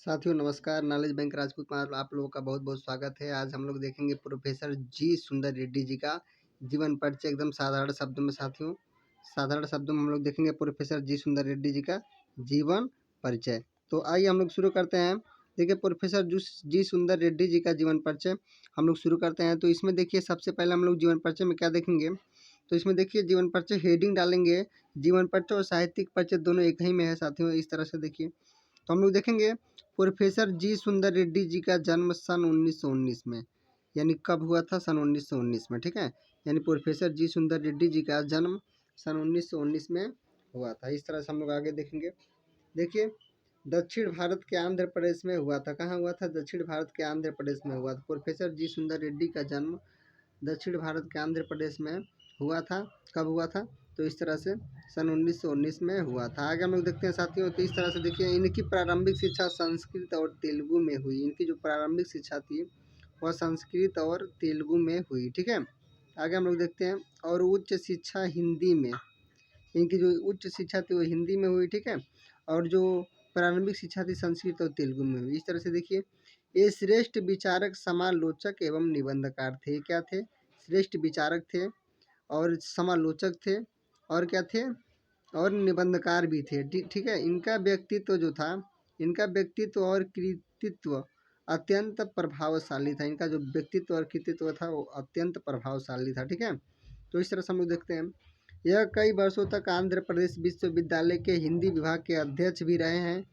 साथियों नमस्कार। Knowledge bank Rajput में आप लोगों का बहुत बहुत स्वागत है। आज हम लोग देखेंगे प्रोफेसर जी सुंदर रेड्डी जी का जीवन परिचय एकदम साधारण शब्दों में। साथियों साधारण शब्दों में हम लोग देखेंगे प्रोफेसर जी सुंदर रेड्डी जी का जीवन परिचय। तो आइए हम लोग शुरू करते हैं। देखिए प्रोफेसर जी सुंदर रेड्डी जी का जीवन परिचय हम लोग शुरू करते हैं। तो इसमें देखिए सबसे पहले हम लोग जीवन परिचय में क्या देखेंगे, तो इसमें देखिए जीवन परिचय हेडिंग डालेंगे। जीवन परिचय और साहित्यिक परिचय दोनों एक ही में है साथियों। इस तरह से देखिए तो हम लोग देखेंगे प्रोफेसर जी सुंदर रेड्डी जी का जन्म सन 1919 में, यानी कब हुआ था? सन 1919 में, ठीक है। यानी प्रोफेसर जी सुंदर रेड्डी जी का जन्म सन 1919 में हुआ था। इस तरह से हम लोग आगे देखेंगे। देखिए दक्षिण भारत के आंध्र प्रदेश में हुआ था। कहाँ हुआ था? दक्षिण भारत के आंध्र प्रदेश में हुआ था। प्रोफेसर जी सुंदर रेड्डी का जन्म दक्षिण भारत के आंध्र प्रदेश में हुआ था। कब हुआ था? तो इस तरह से सन 1919 में हुआ था। आगे हम लोग देखते हैं साथियों। तो इस तरह से देखिए इनकी प्रारंभिक शिक्षा संस्कृत और तेलुगु में हुई। इनकी जो प्रारंभिक शिक्षा थी वह संस्कृत और तेलुगु में हुई, ठीक है। आगे हम लोग देखते हैं। और उच्च शिक्षा हिंदी में, इनकी जो उच्च शिक्षा थी वो हिंदी में हुई, ठीक है। और जो प्रारंभिक शिक्षा थी संस्कृत और तेलुगु में हुई। इस तरह से देखिए ये श्रेष्ठ विचारक, समालोचक एवं निबंधकार थे। क्या थे? श्रेष्ठ विचारक थे और समालोचक थे और क्या थे? और निबंधकार भी थे, ठीक है। इनका व्यक्तित्व जो था, इनका व्यक्तित्व और कृतित्व अत्यंत प्रभावशाली था। इनका जो व्यक्तित्व और कृतित्व था वो अत्यंत प्रभावशाली था, ठीक है। तो इस तरह से हम लोग देखते हैं। यह कई वर्षों तक आंध्र प्रदेश विश्वविद्यालय के हिंदी विभाग के अध्यक्ष भी रहे हैं।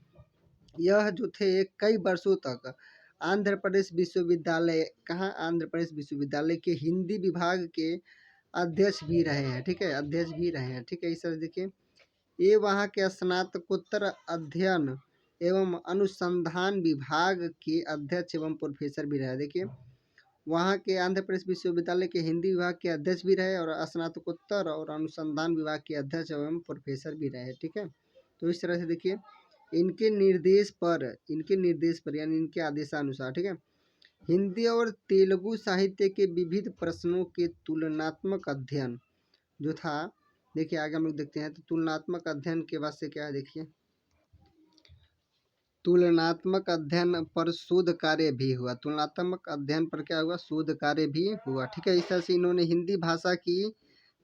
यह जो थे कई वर्षों तक आंध्र प्रदेश विश्वविद्यालय, कहाँ? आंध्र प्रदेश विश्वविद्यालय के हिंदी विभाग के अध्यक्ष भी रहे हैं, ठीक है। अध्यक्ष भी रहे हैं, ठीक है। इस तरह देखिए ये वहाँ के स्नातकोत्तर अध्ययन एवं अनुसंधान विभाग के अध्यक्ष एवं प्रोफेसर भी रहे। देखिए वहाँ के आंध्र प्रदेश विश्वविद्यालय के हिंदी विभाग के अध्यक्ष भी रहे और स्नातकोत्तर और अनुसंधान विभाग के अध्यक्ष एवं प्रोफेसर भी रहे, ठीक है। तो इस तरह से देखिए इनके निर्देश पर यानी इनके आदेशानुसार, ठीक है, हिंदी और तेलुगु साहित्य के विविध प्रश्नों के तुलनात्मक अध्ययन जो था। देखिए आगे हम लोग देखते हैं। तो तुलनात्मक अध्ययन के बाद से क्या है, देखिए तुलनात्मक अध्ययन पर शोध कार्य भी हुआ। तुलनात्मक अध्ययन पर क्या हुआ? शोध कार्य भी हुआ, ठीक है। इस तरह से इन्होंने हिंदी भाषा की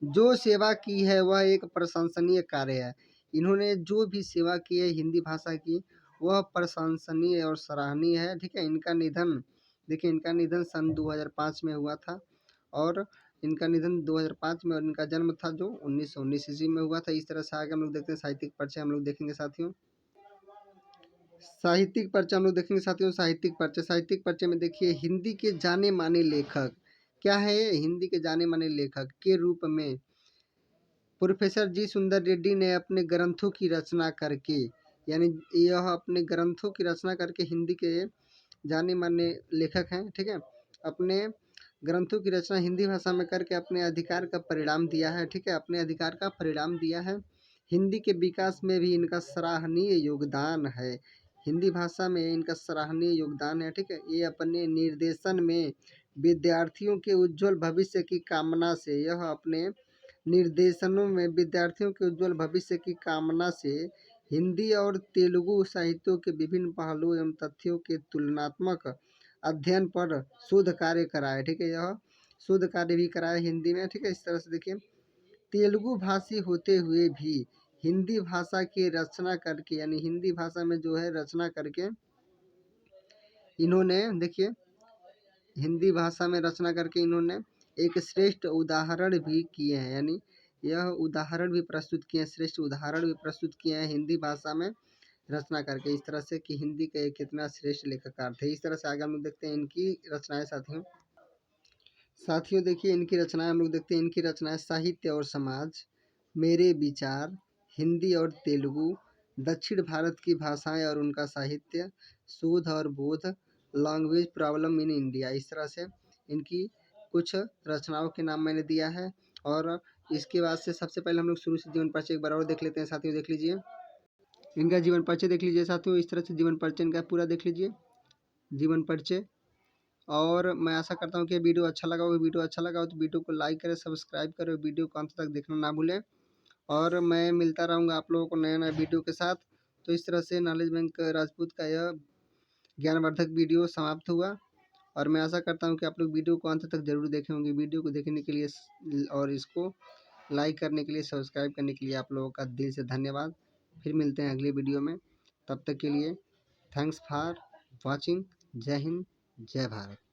जो सेवा की है वह एक प्रशंसनीय कार्य है। इन्होंने जो भी सेवा की है हिंदी भाषा की वह प्रशंसनीय और सराहनीय है, ठीक है। इनका निधन, देखिए इनका निधन सन 2005 में हुआ था और इनका निधन 2005 में, और इनका जन्म था जो 1919 ईस्वी में हुआ था। इस तरह से आगे हम लोग देखते हैं साहित्यिक परिचय हम लोग देखेंगे साथियों। साहित्यिक परिचय हम लोग देखेंगे साथियों। साहित्यिक परिचय में देखिए हिंदी के जाने माने लेखक क्या है? हिंदी के जाने माने लेखक के रूप में प्रोफेसर जी सुंदर रेड्डी ने अपने ग्रंथों की रचना करके, यानी यह अपने ग्रंथों की रचना करके हिंदी के जाने माने लेखक हैं, ठीक है। अपने ग्रंथों की रचना हिंदी भाषा में करके अपने अधिकार का परिणाम दिया है, ठीक है। अपने अधिकार का परिणाम दिया है। हिंदी के विकास में भी इनका सराहनीय योगदान है। हिंदी भाषा में इनका सराहनीय योगदान है, ठीक है। ये अपने निर्देशन में विद्यार्थियों के उज्जवल भविष्य की कामना से, यह अपने निर्देशनों में विद्यार्थियों के उज्जवल भविष्य की कामना से हिंदी और तेलुगु साहित्यों के विभिन्न पहलुओं एवं तथ्यों के तुलनात्मक अध्ययन पर शोध कार्य कराए, ठीक है। यह शोध कार्य भी कराए हिंदी में, ठीक है। इस तरह से देखिए तेलुगु भाषी होते हुए भी हिंदी भाषा की रचना करके, यानी हिंदी भाषा में जो है रचना करके इन्होंने, देखिए हिंदी भाषा में रचना करके इन्होंने एक श्रेष्ठ उदाहरण भी किए हैं, यानी यह उदाहरण भी प्रस्तुत किए हैं, श्रेष्ठ उदाहरण भी प्रस्तुत किए हैं हिंदी भाषा में रचना करके। इस तरह से कि हिंदी का एक कितना श्रेष्ठ लेखककार थे। इस तरह से आगे हम लोग देखते हैं इनकी रचनाएं साथियों देखिए इनकी रचनाएं हम लोग देखते हैं। इनकी रचनाएं साहित्य और समाज, मेरे विचार, हिंदी और तेलुगु, दक्षिण भारत की भाषाएं और उनका साहित्य, शोध और बोध, लैंग्वेज प्रॉब्लम इन इंडिया। इस तरह से इनकी कुछ रचनाओं के नाम मैंने दिया है। और इसके बाद से सबसे पहले हम लोग शुरू से जीवन परिचय एक बार और देख लेते हैं साथियों। देख लीजिए इनका जीवन परिचय देख लीजिए साथियों। इस तरह से जीवन परिचय इनका पूरा देख लीजिए, जीवन परिचय। और मैं आशा करता हूँ कि वीडियो अच्छा लगा हो। वीडियो अच्छा लगा हो तो वीडियो को लाइक करें, सब्सक्राइब करें, वीडियो को अंत तक देखना ना भूलें। और मैं मिलता रहूँगा आप लोगों को नए नए वीडियो के साथ। तो इस तरह से नॉलेज बैंक राजपूत का यह ज्ञानवर्धक वीडियो समाप्त हुआ और मैं आशा करता हूँ कि आप लोग वीडियो को अंत तक जरूर देखे होंगे। वीडियो को देखने के लिए और इसको लाइक करने के लिए, सब्सक्राइब करने के लिए आप लोगों का दिल से धन्यवाद। फिर मिलते हैं अगले वीडियो में, तब तक के लिए थैंक्स फॉर वॉचिंग। जय हिंद, जय भारत।